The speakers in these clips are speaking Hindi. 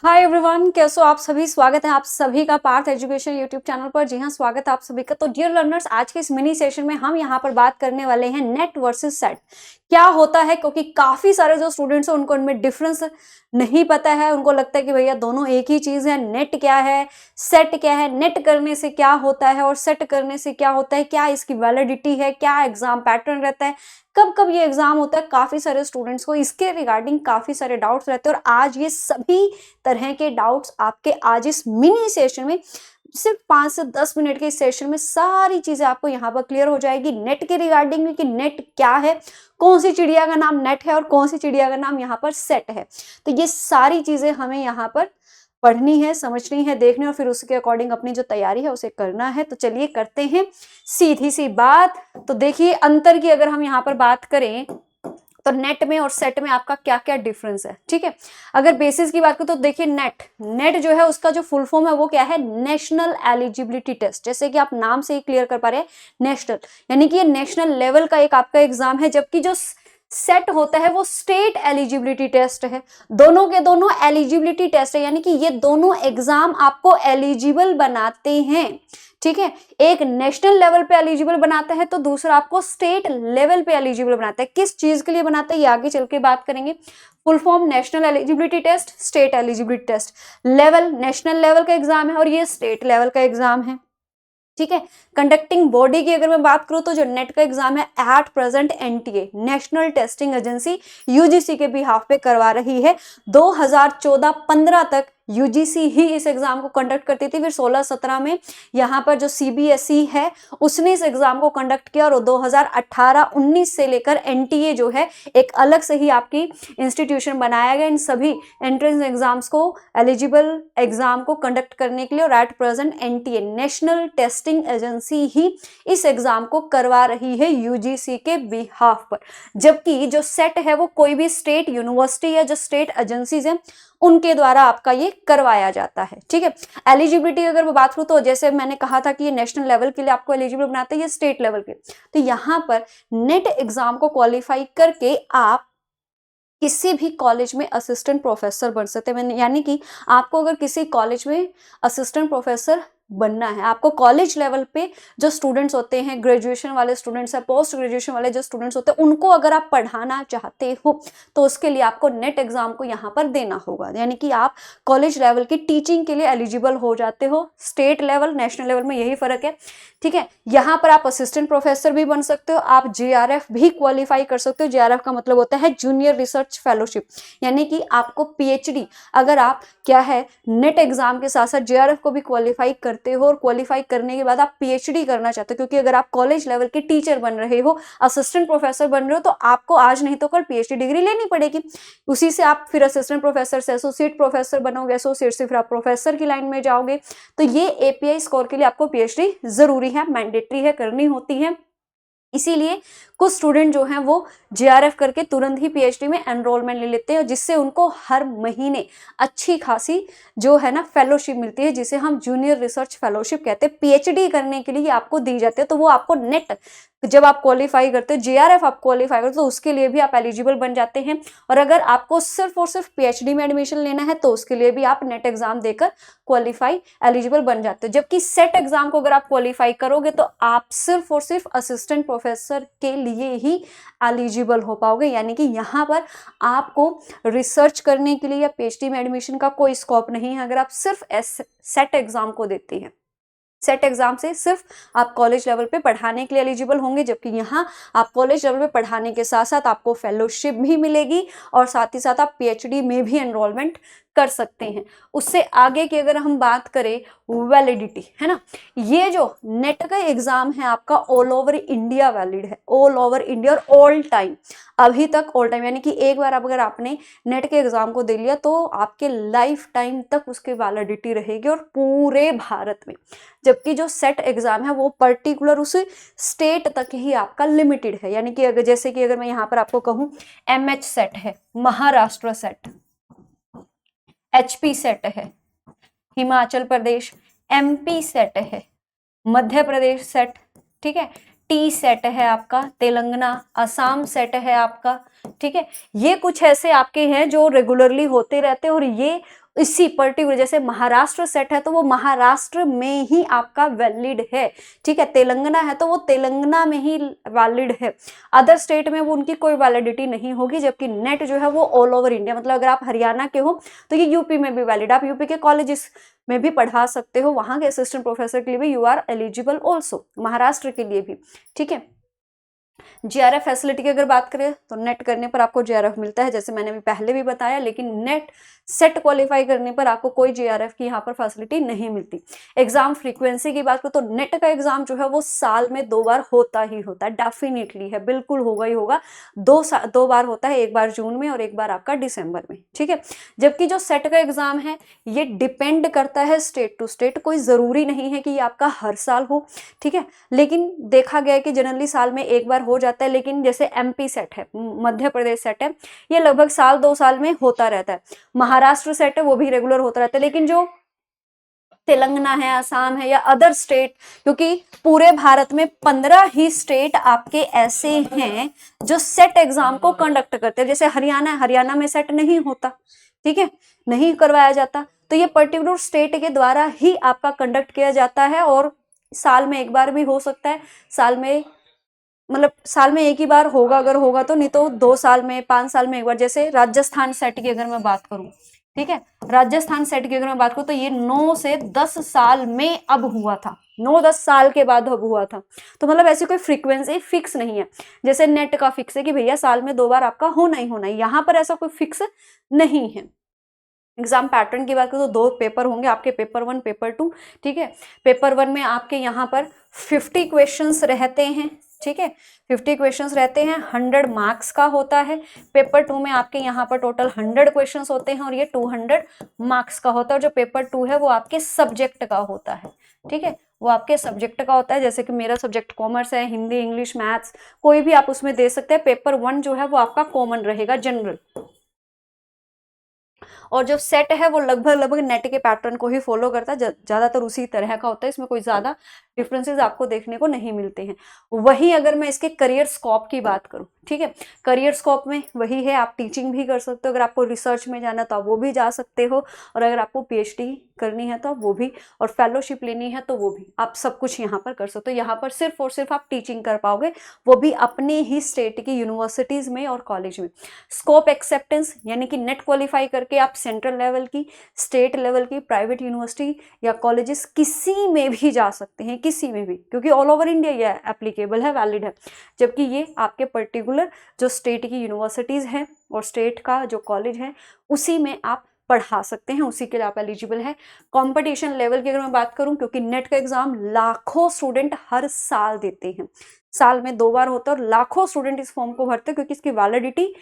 हाय एवरीवन, कैसे हो आप सभी। स्वागत है आप सभी का पार्थ एजुकेशन यूट्यूब चैनल पर। जी हाँ, स्वागत है आप सभी का। तो डियर लर्नर्स, आज के इस मिनी सेशन में हम यहाँ पर बात करने वाले हैं नेट वर्सेस सेट क्या होता है, क्योंकि काफी सारे जो स्टूडेंट्स हैं उनको इनमें डिफरेंस नहीं पता है। उनको लगता है कि भैया दोनों एक ही चीज है। नेट क्या है, सेट क्या है, नेट करने से क्या होता है और सेट करने से क्या होता है, क्या इसकी वैलिडिटी है, क्या एग्जाम पैटर्न रहता है, कब कब ये एग्जाम होता है। काफी सारे स्टूडेंट्स को इसके रिगार्डिंग काफी सारे डाउट्स रहते हैं और आज ये सभी तरह के डाउट्स आपके आज इस मिनी सेशन में, सिर्फ 5 से 10 मिनट के इस सेशन में सारी चीजें आपको यहाँ पर क्लियर हो जाएगी नेट के रिगार्डिंग में, कि नेट क्या है, कौन सी चिड़िया का नाम नेट है और कौन सी चिड़िया का नाम यहाँ पर सेट है। तो ये सारी चीजें हमें यहाँ पर पढ़नी है, समझनी है, देखनी, और फिर उसके अकॉर्डिंग अपनी जो तैयारी है उसे करना है। तो चलिए करते हैं सीधी सी बात। तो देखिए अंतर की अगर हम यहाँ पर बात करें तो नेट में और सेट में आपका क्या क्या डिफरेंस है। ठीक है, अगर बेसिस की बात करें तो देखिए नेट जो है उसका जो फुल फॉर्म है वो क्या है, नेशनल एलिजिबिलिटी टेस्ट। जैसे कि आप नाम से ही क्लियर कर पा रहे हैं, नेशनल यानी कि ये नेशनल लेवल का एक आपका एग्जाम है, जबकि जो सेट होता है वो स्टेट एलिजिबिलिटी टेस्ट है। दोनों के दोनों एलिजिबिलिटी टेस्ट है, यानी कि ये दोनों एग्जाम आपको एलिजिबल बनाते हैं। ठीक है, एक नेशनल लेवल पे एलिजिबल बनाता है तो दूसरा आपको स्टेट लेवल पे एलिजिबल बनाता है। किस चीज के लिए बनाता है ये आगे चल के बात करेंगे। Full form national eligibility test, state eligibility test. Level national level का एग्जाम है और ये स्टेट लेवल का एग्जाम है। ठीक है, कंडक्टिंग बॉडी की अगर मैं बात करूं तो जो नेट का एग्जाम है eight present NTA National Testing agency UGC के बिहाफ पे करवा रही है। 2014-15 तक यूजीसी ही इस एग्जाम को कंडक्ट करती थी। फिर 16-17 में यहाँ पर जो सीबीएसई है उसने इस एग्जाम को कंडक्ट किया और 2018-19 से लेकर एनटीए जो है एक अलग से ही आपकी इंस्टीट्यूशन बनाया गया इन सभी एंट्रेंस एग्जाम्स को, एलिजिबल एग्जाम को कंडक्ट करने के लिए। और at present NTA National Testing Agency ही इस एग्जाम को करवा रही है यूजीसी के बिहाफ पर, जबकि जो सेट है वो कोई भी स्टेट यूनिवर्सिटी या जो स्टेट एजेंसीज है उनके द्वारा आपका ये करवाया जाता है। ठीक है, एलिजिबिलिटी अगर मैं बात करूं तो जैसे मैंने कहा था कि ये नेशनल लेवल के लिए आपको एलिजिबल बनाते हैं, ये स्टेट लेवल के। तो यहां पर नेट एग्जाम को क्वालिफाई करके आप किसी भी कॉलेज में असिस्टेंट प्रोफेसर बन सकते हैं। यानी कि आपको अगर किसी कॉलेज में असिस्टेंट प्रोफेसर बनना है, आपको कॉलेज लेवल पे जो स्टूडेंट्स होते हैं, ग्रेजुएशन वाले स्टूडेंट्स हैं, पोस्ट ग्रेजुएशन वाले जो स्टूडेंट्स होते हैं, उनको अगर आप पढ़ाना चाहते हो तो उसके लिए आपको नेट एग्जाम को यहाँ पर देना होगा। यानी कि आप कॉलेज लेवल की टीचिंग के लिए एलिजिबल हो जाते हो। स्टेट लेवल नेशनल लेवल में यही फर्क है। ठीक है, यहाँ पर आप असिस्टेंट प्रोफेसर भी बन सकते हो, आप जेआरएफ भी क्वालिफाई कर सकते हो। जेआरएफ का मतलब होता है जूनियर रिसर्च फेलोशिप, यानी कि आपको पीएचडी, अगर आप क्या है नेट एग्जाम के साथ साथ जेआरएफ को भी क्वालिफाई करते हो और क्वालिफाई करने के बाद आप पीएचडी करना चाहते हो, क्योंकि अगर आप कॉलेज लेवल के टीचर बन रहे हो, असिस्टेंट प्रोफेसर बन रहे हो, तो आपको आज नहीं तो कल पीएचडी डिग्री लेनी पड़ेगी। उसी से आप फिर असिस्टेंट प्रोफेसर से एसोसिएट प्रोफेसर बनोगे, एसोसिएट से फिर आप प्रोफेसर की लाइन में जाओगे। तो ये एपीआई स्कोर के लिए आपको पीएचडी जरूरी है, मैंडेटरी है, करनी होती है। इसीलिए कुछ स्टूडेंट जो हैं वो जेआरएफ करके तुरंत ही पीएचडी में एनरोलमेंट ले लेते हैं, जिससे उनको हर महीने अच्छी खासी जो है ना फेलोशिप मिलती है, जिसे हम जूनियर रिसर्च फेलोशिप कहते हैं। पीएचडी करने के लिए आपको दी जाती है, तो वो आपको नेट जब आप क्वालिफाई करते हो, जेआरएफ आप क्वालिफाई करते हो, तो उसके लिए भी आप एलिजिबल बन जाते हैं। और अगर आपको सिर्फ और सिर्फ पीएचडी में एडमिशन लेना है तो उसके लिए भी आप नेट एग्जाम देकर क्वालिफाई एलिजिबल बन जाते हो। जबकि सेट एग्जाम को अगर आप क्वालिफाई करोगे तो आप सिर्फ और सिर्फ असिस्टेंट प्रोफेसर के लिए ही एलिजिबल हो पाओगे। यानी कि यहाँ पर आपको रिसर्च करने के लिए या पीएचडी में एडमिशन का कोई स्कोप नहीं है अगर आप सिर्फ सेट एग्जाम को देते हैं। सेट एग्जाम से सिर्फ आप कॉलेज लेवल पे पढ़ाने के लिए एलिजिबल होंगे, जबकि यहाँ आप कॉलेज लेवल पे पढ़ाने के साथ साथ आपको फेलोशिप भी मिलेगी और साथ ही साथ आप पीएचडी में भी एनरोलमेंट कर सकते हैं। उससे आगे की अगर हम बात करें वैलिडिटी, है ना, ये जो नेट का एग्जाम है आपका ऑल ओवर इंडिया वैलिड है, ऑल ओवर इंडिया और ऑल टाइम, अभी तक ऑल टाइम। यानी कि एक बार अगर आपने नेट के एग्जाम को दे लिया तो आपके लाइफ टाइम तक उसकी वैलिडिटी रहेगी और पूरे भारत में। जबकि जो सेट एग्जाम है वो पर्टिकुलर उस स्टेट तक ही आपका लिमिटेड है। यानी कि अगर जैसे कि अगर मैं यहाँ पर आपको कहूँ एमएच सेट है, महाराष्ट्र सेट, एचपी सेट है, हिमाचल प्रदेश, एमपी सेट है, मध्य प्रदेश सेट, ठीक है, टी सेट है आपका, तेलंगाना, असम सेट है आपका। ठीक है, ये कुछ ऐसे आपके हैं जो रेगुलरली होते रहते हैं और ये इसी पर्टिकुलर, जैसे महाराष्ट्र सेट है तो वो महाराष्ट्र में ही आपका वैलिड है, ठीक है। तेलंगाना है तो वो तेलंगाना में ही वैलिड है, अदर स्टेट में वो उनकी कोई वैलिडिटी नहीं होगी। जबकि नेट जो है वो ऑल ओवर इंडिया, मतलब अगर आप हरियाणा के हो तो ये यूपी में भी वैलिड, आप यूपी के कॉलेजेस में भी पढ़ा सकते हो, वहां के असिस्टेंट प्रोफेसर के लिए भी you are eligible also, Maharashtra के लिए भी, ठीक है। जीआरएफ फैसिलिटी की अगर बात करें तो नेट करने पर आपको जीआरएफ मिलता है, जैसे मैंने भी पहले भी बताया, लेकिन नेट सेट क्वालिफाई करने पर आपको कोई जीआरएफ की यहाँ पर फैसिलिटी नहीं मिलती। एग्जाम फ्रीक्वेंसी की बात करें तो नेट का एग्जाम जो है वो साल में 2 बार होता ही होता है, डेफिनेटली है, बिल्कुल होगा ही होगा। 2 बार होता है, एक बार जून में और एक बार आपका दिसंबर में, ठीक है। जबकि जो सेट का एग्जाम है ये डिपेंड करता है स्टेट टू स्टेट, कोई जरूरी नहीं है कि ये आपका हर साल हो, ठीक है। लेकिन देखा गया है कि जनरली साल में एक बार हो जाता है, लेकिन जैसे एमपी सेट है, मध्य प्रदेश सेट है, ये लगभग साल 2 साल में होता रहता है। महाराष्ट्र सेट है वो भी रेगुलर होता रहता है, लेकिन जो तेलंगाना है, असम है या अदर स्टेट, क्योंकि पूरे भारत में 15 ही स्टेट आपके ऐसे हैं जो सेट एग्जाम को कंडक्ट करते हैं। जैसे हरियाणा में सेट नहीं होता, ठीक है, नहीं करवाया जाता, तो ये पर्टिकुलर स्टेट के द्वारा ही आपका कंडक्ट किया जाता है, और साल में एक बार भी हो सकता है, साल में मतलब साल में एक ही बार होगा, अगर होगा तो, नहीं तो 2 साल में, 5 साल में एक बार। जैसे राजस्थान सेट की अगर मैं बात करूं, ठीक है, राजस्थान सेट की अगर मैं बात करूं तो ये 9 से 10 साल में अब हुआ था, 9-10 साल के बाद अब हुआ था। तो मतलब ऐसी कोई फ्रीक्वेंसी फिक्स नहीं है, जैसे नेट का फिक्स है कि भैया साल में 2 बार आपका होना ही होना है, यहाँ पर ऐसा कोई फिक्स नहीं है। एग्जाम पैटर्न की बात करें तो 2 पेपर होंगे आपके, पेपर 1 पेपर 2, ठीक है। पेपर 1 में आपके यहाँ पर 50 क्वेश्चंस रहते हैं, ठीक है, 50 क्वेश्चंस रहते हैं, 100 मार्क्स का होता है। पेपर 2 में आपके यहाँ पर टोटल 100 क्वेश्चंस होते हैं और ये 200 मार्क्स का होता है। और जो पेपर 2 है वो आपके सब्जेक्ट का होता है, ठीक है, वो आपके सब्जेक्ट का होता है। जैसे कि मेरा सब्जेक्ट कॉमर्स है, हिंदी, इंग्लिश, मैथ्स, कोई भी आप उसमें दे सकते हैं। पेपर 1 जो है वो आपका कॉमन रहेगा, जनरल। और जो सेट है वो लगभग नेट के पैटर्न को ही फॉलो करता है, ज्यादातर उसी तरह का होता है, इसमें कोई ज्यादा डिफरेंसेस आपको देखने को नहीं मिलते हैं। वहीं अगर मैं इसके करियर स्कोप की बात करूं, ठीक है, करियर स्कोप में वही है, आप टीचिंग भी कर सकते हो, अगर आपको रिसर्च में जाना तो आप वो भी जा सकते हो, और अगर आपको पीएचडी करनी है तो आप वो भी, और फेलोशिप लेनी है तो वो भी, आप सब कुछ यहाँ पर कर सकते हो। यहाँ पर सिर्फ और सिर्फ आप टीचिंग कर पाओगे, वो भी अपने ही स्टेट की यूनिवर्सिटीज में और कॉलेज में। स्कोप एक्सेप्टेंस यानी कि नेट क्वालिफाई करके आप सेंट्रल लेवल की, स्टेट लेवल की, प्राइवेट यूनिवर्सिटी या कॉलेजेस किसी में भी जा सकते हैं, किसी में भी, क्योंकि ऑल ओवर इंडिया ये एप्लीकेबल है, वैलिड है। जबकि ये आपके पर्टिकुलर जो स्टेट की यूनिवर्सिटीज हैं और स्टेट का जो कॉलेज है उसी में आप पढ़ा सकते हैं, उसी के लिए आप एलिजिबल है। कंपटीशन लेवल की अगर मैं बात करूं, क्योंकि नेट का एग्जाम लाखों स्टूडेंट हर साल देते हैं, साल में 2 बार होता है और लाखों स्टूडेंट इस फॉर्म को भरते हैं, क्योंकि इसकी वैलिडिटी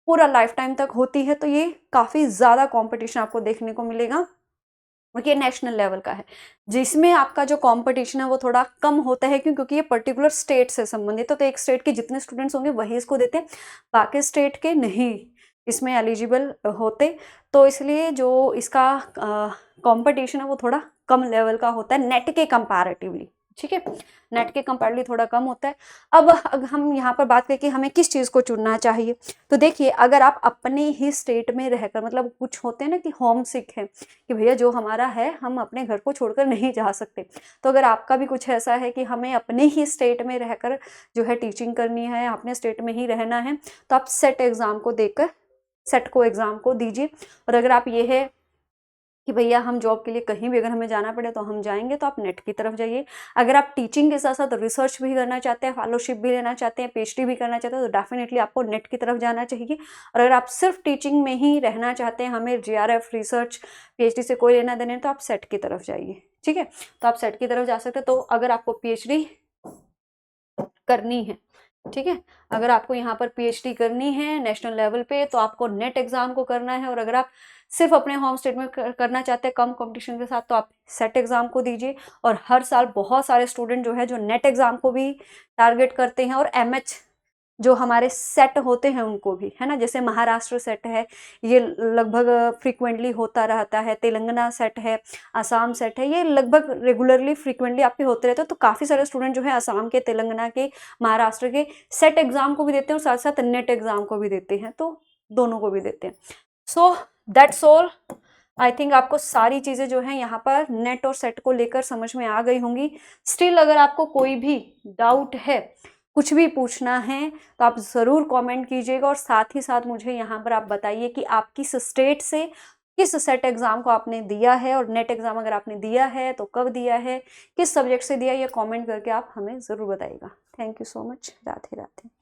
पूरा लाइफ टाइम तक होती है। तो ये काफी ज्यादा कंपटीशन आपको देखने को मिलेगा, ये नेशनल लेवल का है, जिसमें आपका जो कंपटीशन है वो थोड़ा कम होता है। क्यों? क्योंकि ये पर्टिकुलर स्टेट से संबंधित है, तो एक स्टेट के जितने स्टूडेंट्स होंगे वही इसको देते हैं, बाकी स्टेट के नहीं इसमें एलिजिबल होते। तो इसलिए जो इसका कंपटीशन है वो थोड़ा कम लेवल का होता है नेट के कंपैरेटिवली, ठीक है, नेट के कंपैरेटिवली थोड़ा कम होता है। अब हम यहाँ पर बात करें कि हमें किस चीज़ को चुनना चाहिए, तो देखिए, अगर आप अपने ही स्टेट में रहकर, मतलब कुछ होते हैं ना कि होम सिक है, कि भैया जो हमारा है हम अपने घर को छोड़कर नहीं जा सकते, तो अगर आपका भी कुछ ऐसा है कि हमें अपने ही स्टेट में रहकर जो है टीचिंग करनी है, अपने स्टेट में ही रहना है, तो आप सेट एग्जाम को देकर सेट को एग्जाम को दीजिए। और अगर आप ये है कि भैया हम जॉब के लिए कहीं भी अगर हमें जाना पड़े तो हम जाएंगे, तो आप नेट की तरफ जाइए। अगर आप टीचिंग के साथ साथ रिसर्च भी करना चाहते हैं, फेलोशिप भी लेना चाहते हैं, पीएचडी भी करना चाहते हैं, तो डेफिनेटली आपको नेट की तरफ जाना चाहिए। और अगर आप सिर्फ टीचिंग में ही रहना चाहते हैं, हमें जीआरएफ, रिसर्च, पीएचडी से कोई लेना देना है, तो आप सेट की तरफ जाइए, ठीक है, तो आप सेट की तरफ जा सकते हैं। तो अगर आपको पीएचडी करनी है, ठीक है, अगर आपको यहाँ पर पीएचडी करनी है नेशनल लेवल पे, तो आपको नेट एग्जाम को करना है। और अगर आप सिर्फ अपने होम स्टेट में करना चाहते हैं कम कंपटीशन के साथ, तो आप सेट एग्जाम को दीजिए। और हर साल बहुत सारे स्टूडेंट जो है जो नेट एग्जाम को भी टारगेट करते हैं, और एमएच जो हमारे सेट होते हैं उनको भी, है ना, जैसे महाराष्ट्र सेट है, ये लगभग फ्रीक्वेंटली होता रहता है, तेलंगाना सेट है, असम सेट है, ये लगभग रेगुलरली फ्रीक्वेंटली आपके होते रहते हैं। तो काफ़ी सारे स्टूडेंट जो है असम के, तेलंगाना के, महाराष्ट्र के सेट एग्जाम को भी देते हैं और साथ साथ नेट एग्जाम को भी देते हैं, तो दोनों को भी देते हैं। So that's all I think आपको सारी चीज़ें जो हैं यहाँ पर नेट और सेट को लेकर समझ में आ गई होंगी। स्टिल अगर आपको कोई भी डाउट है, कुछ भी पूछना है, तो आप ज़रूर कमेंट कीजिएगा और साथ ही साथ मुझे यहाँ पर आप बताइए कि आप किस स्टेट से किस सेट एग्ज़ाम को आपने दिया है, और नेट एग्ज़ाम अगर आपने दिया है तो कब दिया है, किस सब्जेक्ट से दिया है, ये कमेंट करके आप हमें ज़रूर बताइएगा। Thank you so much. Radhe Radhe.